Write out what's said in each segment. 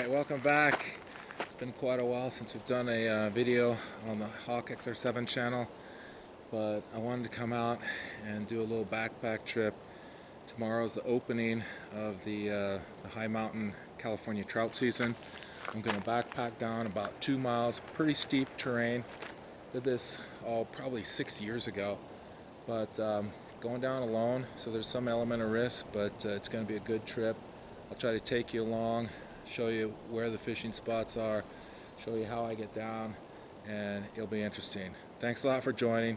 Alright, welcome back. It's been quite a while since we've done a video on the Hawk XR7 channel, but I wanted to come out and do a little backpack trip. Tomorrow's the opening of the high mountain California trout season. I'm going to backpack down about 2 miles, pretty steep terrain. Did this probably 6 years ago, but going down alone, so there's some element of risk, but it's going to be a good trip. I'll try to take you along, show you where the fishing spots are, show you how I get down, and it'll be interesting. Thanks a lot for joining.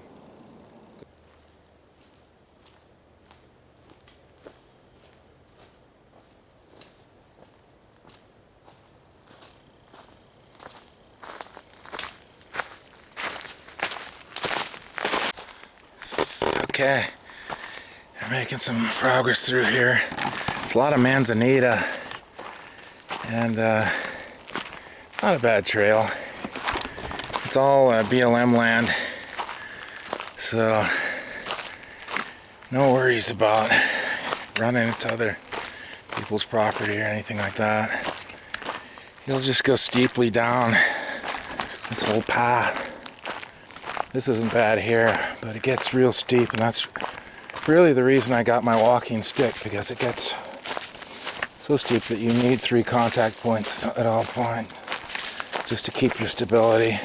Okay, we're making some progress through here. It's a lot of manzanita, and it's not a bad trail. It's all BLM land, so no worries about running into other people's property or anything like that. You'll just go steeply down this whole path. This isn't bad here, but it gets real steep, and that's really the reason I got my walking stick, because it gets so steep that you need 3 contact points at all points just to keep your stability.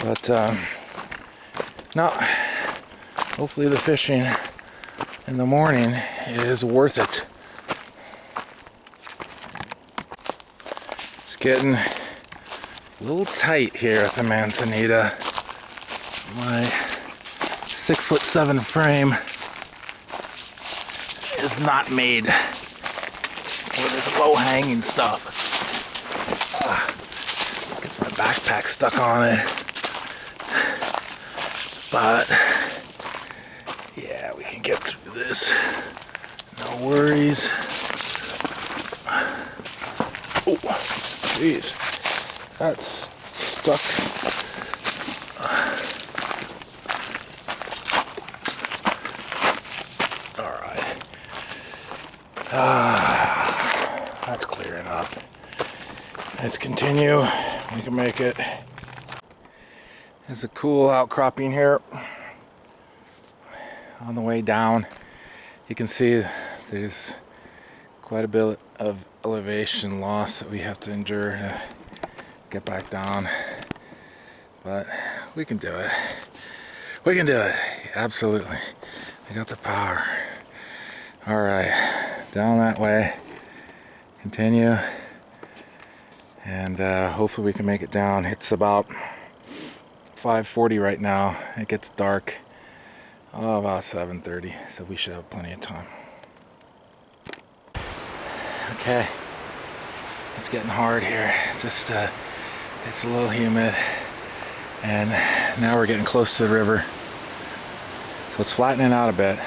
But no, hopefully the fishing in the morning is worth it. It's getting a little tight here at the Manzanita. My 6'7" frame is not made for this low-hanging stuff. Gets my backpack stuck on it. But yeah, we can get through this. No worries. Oh, jeez, that's stuck. That's clearing up. Let's continue. We can make it. There's a cool outcropping here. On the way down, you can see there's quite a bit of elevation loss that we have to endure to get back down. But we can do it. We can do it. Absolutely. We got the power. Alright, down that way, continue, and hopefully we can make it down. It's about 5:40 right now. It gets dark about 7:30, so we should have plenty of time. Okay, it's getting hard here. It's a little humid, and now we're getting close to the river, so it's flattening out a bit,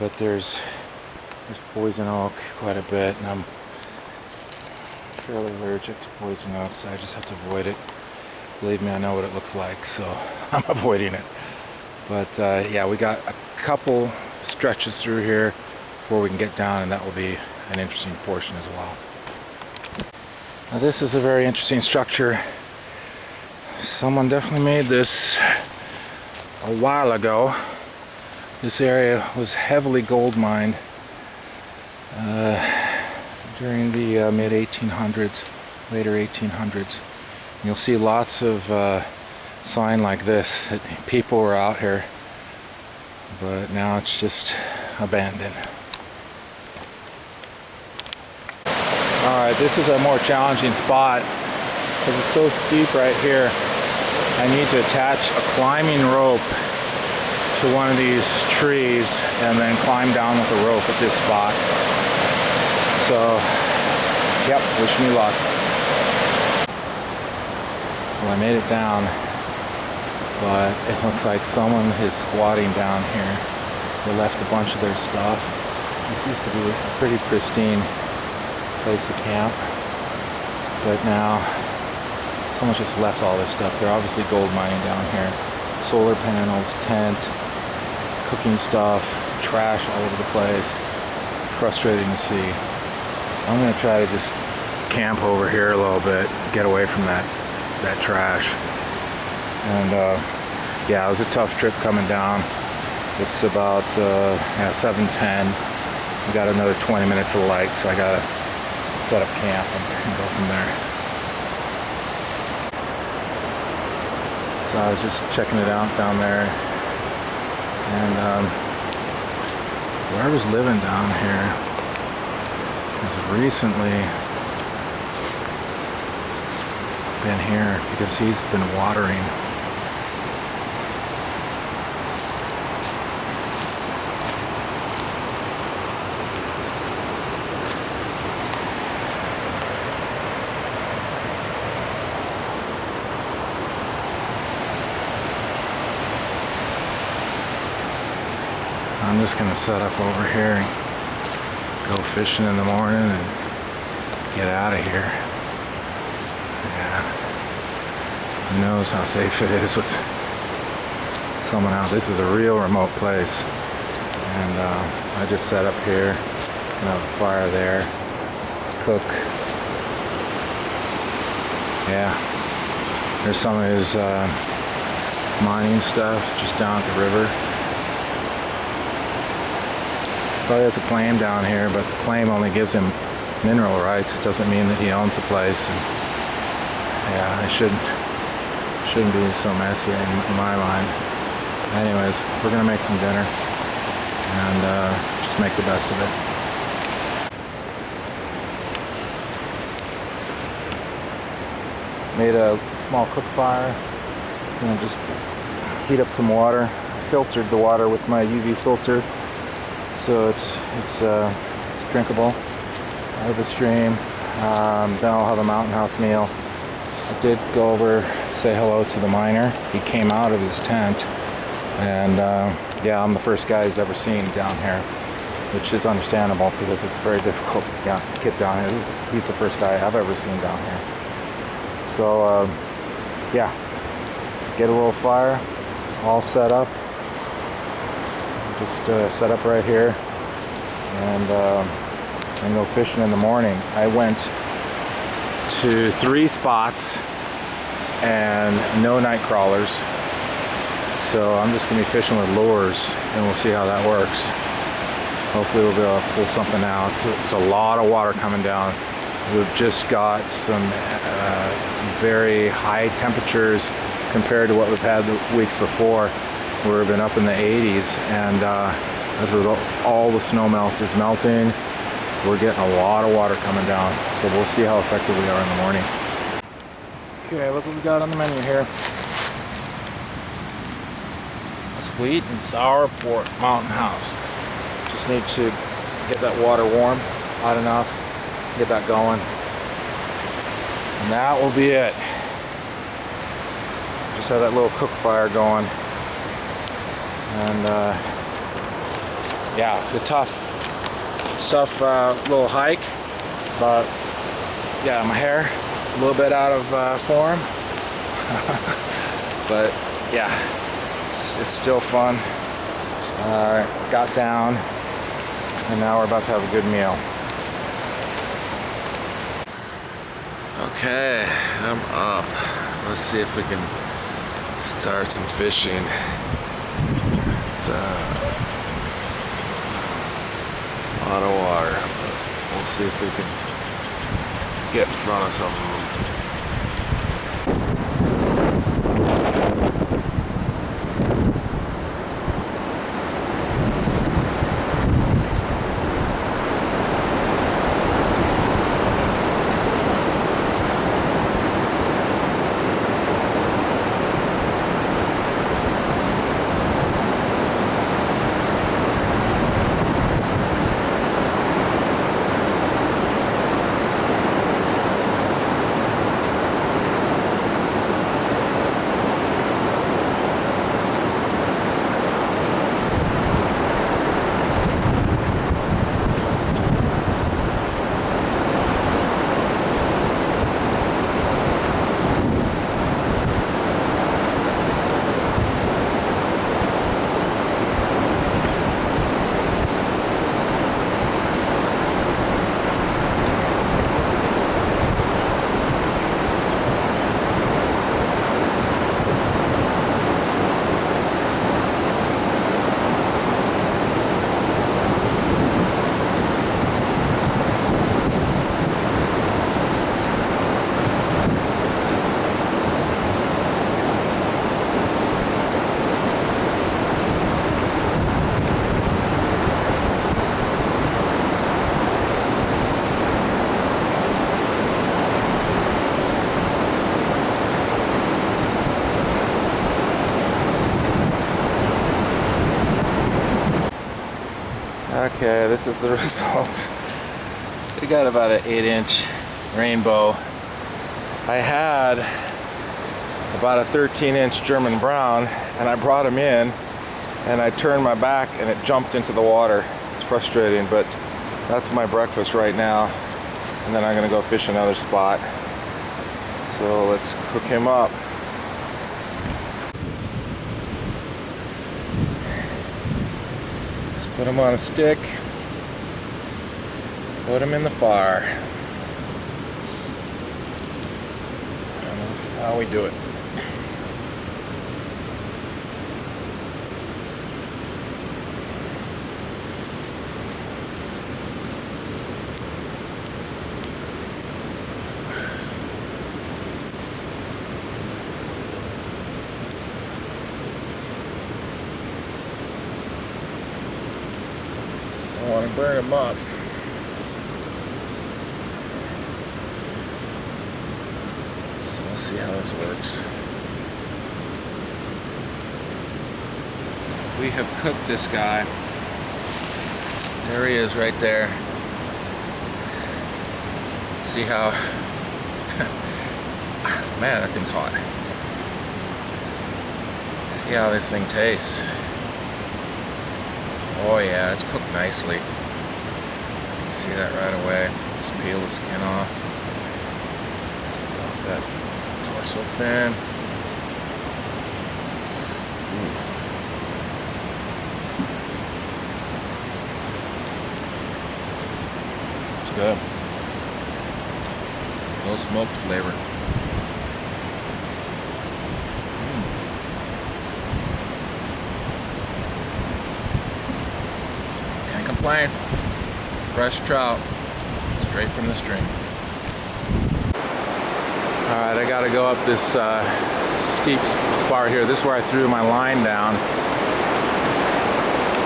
but there's poison oak quite a bit, and I'm fairly allergic to poison oak, so I just have to avoid it. Believe me, I know what it looks like, so I'm avoiding it. But yeah, we got a couple stretches through here before we can get down, and that will be an interesting portion as well. Now this is a very interesting structure. Someone definitely made this a while ago. This area was heavily gold mined during the mid-1800s, later 1800s. You'll see lots of sign like this that people were out here, but now it's just abandoned. Alright, this is a more challenging spot because it's so steep right here. I need to attach a climbing rope to one of these trees and then climb down with a rope at this spot. So, yep, wish me luck. Well, I made it down, but it looks like someone is squatting down here. They left a bunch of their stuff. This used to be a pretty pristine place to camp, but now someone just left all this stuff. They're obviously gold mining down here. Solar panels, tent, cooking stuff, trash all over the place. Frustrating to see. I'm going to try to just camp over here a little bit, get away from that trash. And yeah, it was a tough trip coming down. It's about 7:10. We got another 20 minutes of light, so I gotta set up camp and go from there. So I was just checking it out down there, and whoever's living down here has recently been here because he's been watering. I'm just gonna set up over here and go fishing in the morning and get out of here. Yeah. Who knows how safe it is with someone out. This is a real remote place. And I just set up here, gonna have a fire there, cook. Yeah. There's some of his mining stuff just down at the river. Probably has a claim down here, but the claim only gives him mineral rights. It doesn't mean that he owns the place. And yeah, it shouldn't be so messy in my mind. Anyways, we're gonna make some dinner and just make the best of it. Made a small cook fire. Gonna just heat up some water. Filtered the water with my UV filter, so it's drinkable out of the stream. Then I'll have a Mountain House meal. I did go over, say hello to the miner. He came out of his tent, and yeah, I'm the first guy he's ever seen down here, which is understandable because it's very difficult to get down here. He's the first guy I've ever seen down here. So yeah, get a little fire, all set up. Just set up right here and go fishing in the morning. I went to 3 spots and no night crawlers, so I'm just gonna be fishing with lures and we'll see how that works. Hopefully we'll be able to pull something out. It's a lot of water coming down. We've just got some very high temperatures compared to what we've had the weeks before. We've been up in the 80s, and as a result, all the snow melt is melting. We're getting a lot of water coming down, so we'll see how effective we are in the morning. Okay, look what we got on the menu here. Sweet and sour pork, Mountain House. Just need to get that water warm, hot enough, get that going, and that will be it. Just have that little cook fire going. And yeah, it's a tough little hike, but yeah, my hair a little bit out of form, but yeah, it's still fun. Got down, and now we're about to have a good meal. Okay, I'm up. Let's see if we can start some fishing. A lot of water, but we'll see if we can get in front of some of them. Okay, this is the result. We got about an 8-inch rainbow. I had about a 13-inch German brown, and I brought him in, and I turned my back and it jumped into the water. It's frustrating, but that's my breakfast right now. And then I'm gonna go fish another spot. So let's cook him up. Let's put him on a stick. Put him in the fire. And this is how we do it. I want to burn him up. So we'll see how this works. We have cooked this guy. There he is right there. See how, man, that thing's hot. See how this thing tastes. Oh yeah, it's cooked nicely. You can see that right away. Just peel the skin off. Take off that dorsal fin. It's good. No smoked flavor. Can't complain. Fresh trout, straight from the stream. Alright, I gotta go up this steep spar here. This is where I threw my line down.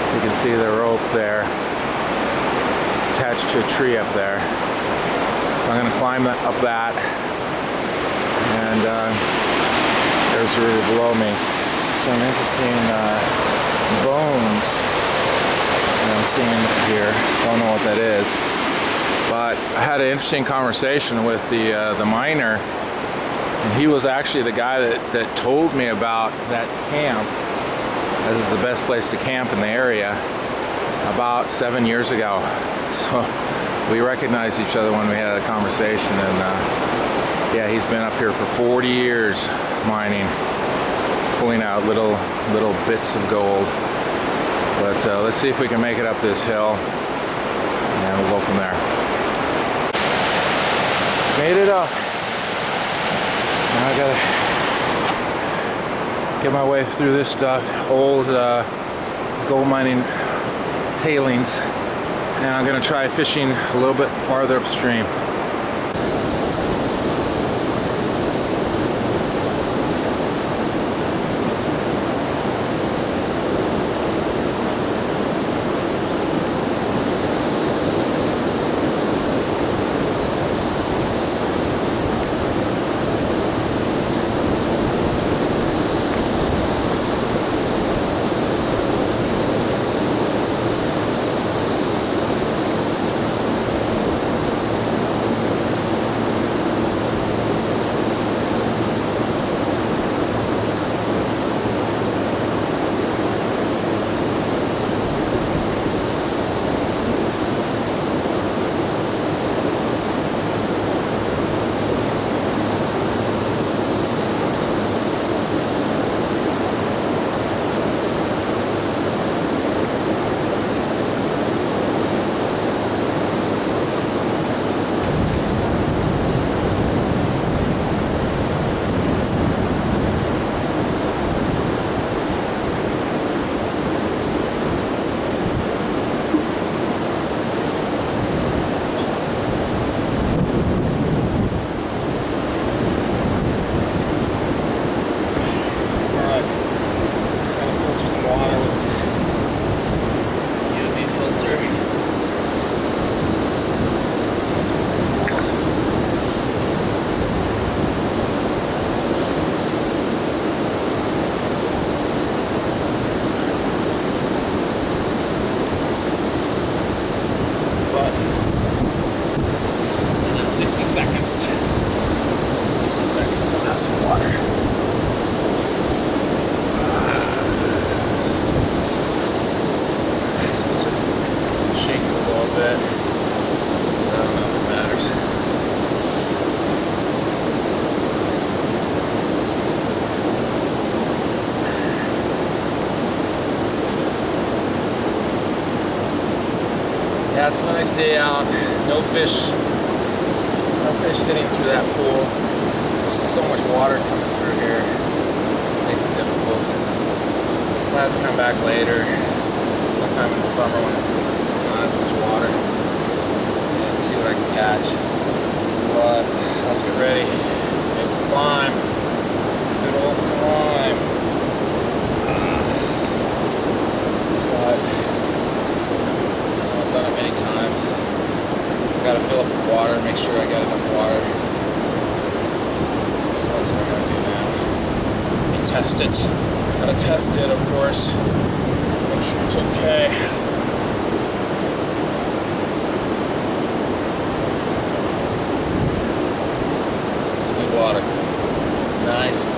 So you can see the rope there. It's attached to a tree up there. So I'm gonna climb up that. And there's the river below me. Some interesting bones I'm seeing here. Don't know what that is. But I had an interesting conversation with the miner, and he was actually the guy that told me about that camp. This is the best place to camp in the area about 7 years ago. So we recognized each other when we had a conversation, and yeah, he's been up here for 40 years mining, pulling out little bits of gold. But let's see if we can make it up this hill, and we'll go from there. Made it up. Now I gotta get my way through this stuff, old gold mining tailings, and I'm gonna try fishing a little bit farther upstream. 60 seconds. 60 seconds, I'll have some water. Shake it a little bit. I don't know if it matters. Yeah, it's a nice day out. No fish hitting through that pool. There's just so much water coming through here. Makes it difficult. I'll have to come back later, sometime in the summer when there's not as much water, and see what I can catch. But I'll have to get ready. Make the climb. Good old climb. But I've done it many times. Got to fill up with water, make sure I got enough water. So that's what I'm going to do now. And test it. Got to test it, of course. Make sure it's okay. It's good water. Nice.